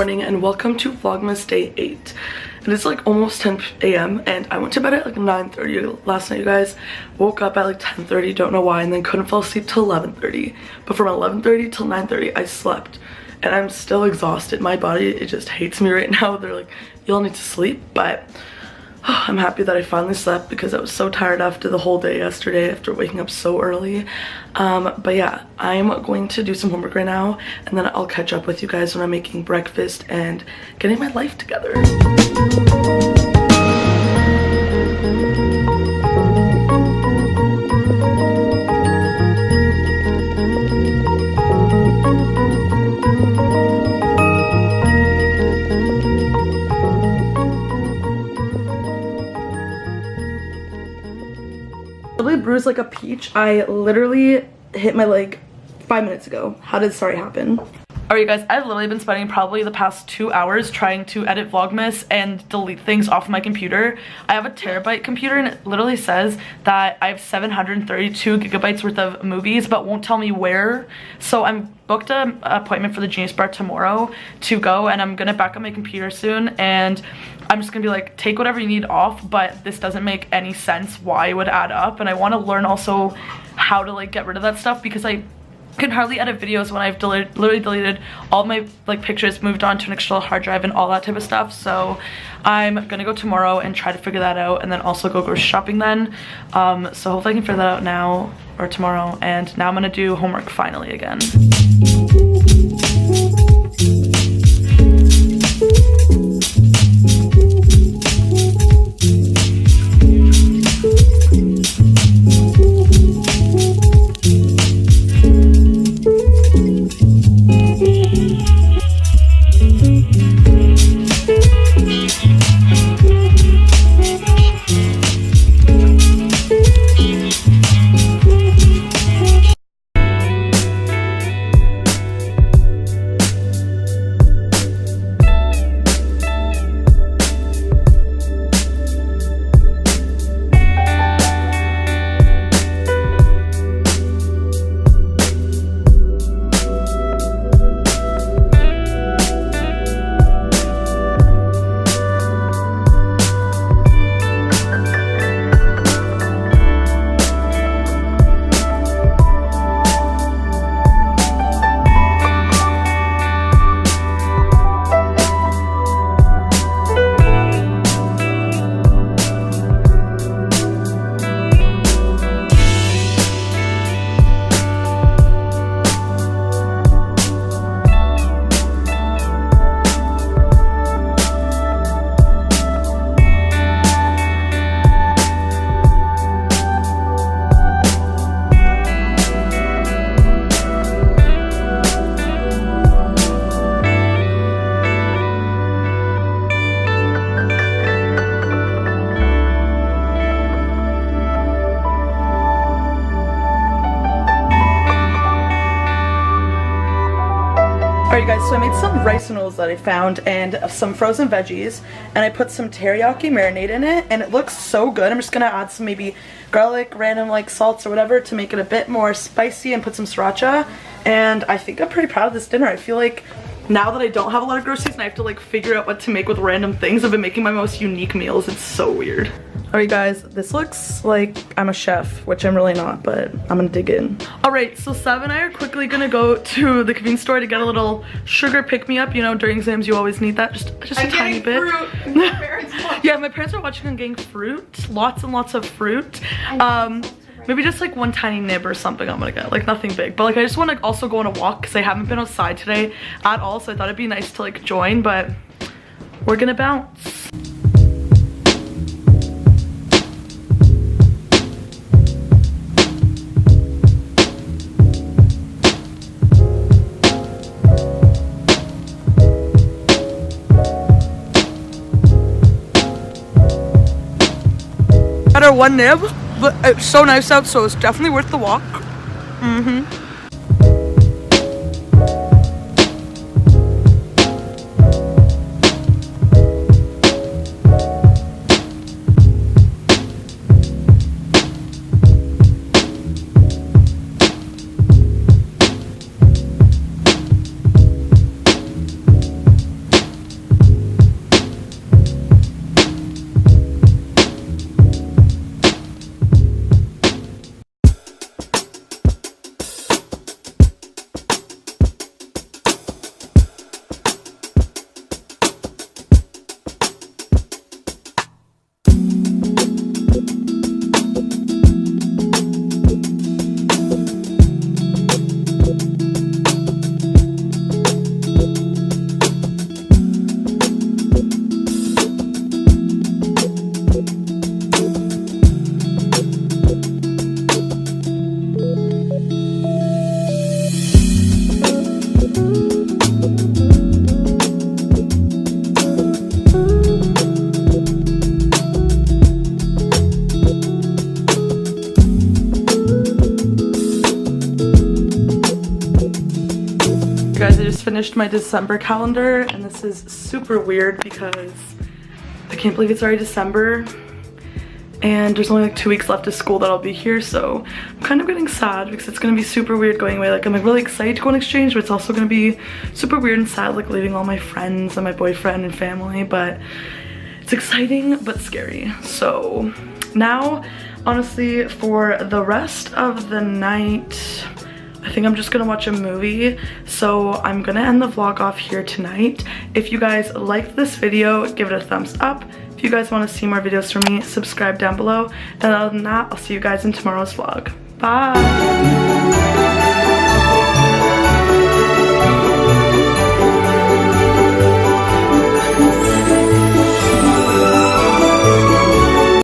morning and welcome to Vlogmas day 8. It is like almost 10 a.m. and I went to bed at like 9:30 last night, you guys. Woke up at like 10:30, don't know why, and then couldn't fall asleep till 11:30. But from 11:30 till 9:30 I slept and I'm still exhausted. My body, it just hates me right now. They're like, you'll need to sleep, but I'm happy that I finally slept because I was so tired after the whole day yesterday after waking up so early. But yeah, I'm going to do some homework right now and then I'll catch up with you guys when I'm making breakfast and getting my life together. Bruised like a peach. I literally hit my leg 5 minutes ago. How did sorry happen? Alright, you guys, I've literally been spending probably the past 2 hours trying to edit Vlogmas and delete things off my computer. I have a terabyte computer and it literally says that I have 732 gigabytes worth of movies but won't tell me where. So I'm booked an appointment for the Genius Bar tomorrow to go, and I'm gonna back up my computer soon, and I'm just gonna be like, take whatever you need off, but this doesn't make any sense why it would add up. And I want to learn also how to like get rid of that stuff because I can hardly edit videos when I've literally deleted all of my like pictures, moved on to an external hard drive and all that type of stuff. So I'm gonna go tomorrow and try to figure that out, and then also go grocery shopping then. So hopefully I can figure that out now or tomorrow. And now I'm gonna do homework finally again. Alright guys, so I made some rice noodles that I found and some frozen veggies, and I put some teriyaki marinade in it, and it looks so good. I'm just gonna add some maybe garlic, random like salts or whatever to make it a bit more spicy, and put some sriracha, and I think I'm pretty proud of this dinner. I feel like now that I don't have a lot of groceries and I have to like figure out what to make with random things, I've been making my most unique meals. It's so weird. Alright guys, this looks like I'm a chef, which I'm really not, but I'm gonna dig in. Alright, so Sav and I are quickly gonna go to the convenience store to get a little sugar pick-me-up. You know, during exams you always need that, just a tiny bit. Yeah, my parents are watching and getting fruit, lots and lots of fruit. Maybe just like one tiny nib or something I'm gonna get, like nothing big. But like I just want to also go on a walk because I haven't been outside today at all, so I thought it'd be nice to like join, but we're gonna bounce. Had our one nib, but it's so nice out, so it's definitely worth the walk. finished my December calendar, and this is super weird because I can't believe it's already December and there's only like 2 weeks left of school that I'll be here, so I'm kind of getting sad because it's gonna be super weird going away. Like, I'm like really excited to go on exchange, but it's also gonna be super weird and sad, like leaving all my friends and my boyfriend and family, but it's exciting but scary. So now, honestly, for the rest of the night, I think I'm just gonna watch a movie. So I'm gonna end the vlog off here tonight. If you guys liked this video, give it a thumbs up. If you guys want to see more videos from me, subscribe down below. And other than that, I'll see you guys in tomorrow's vlog. Bye!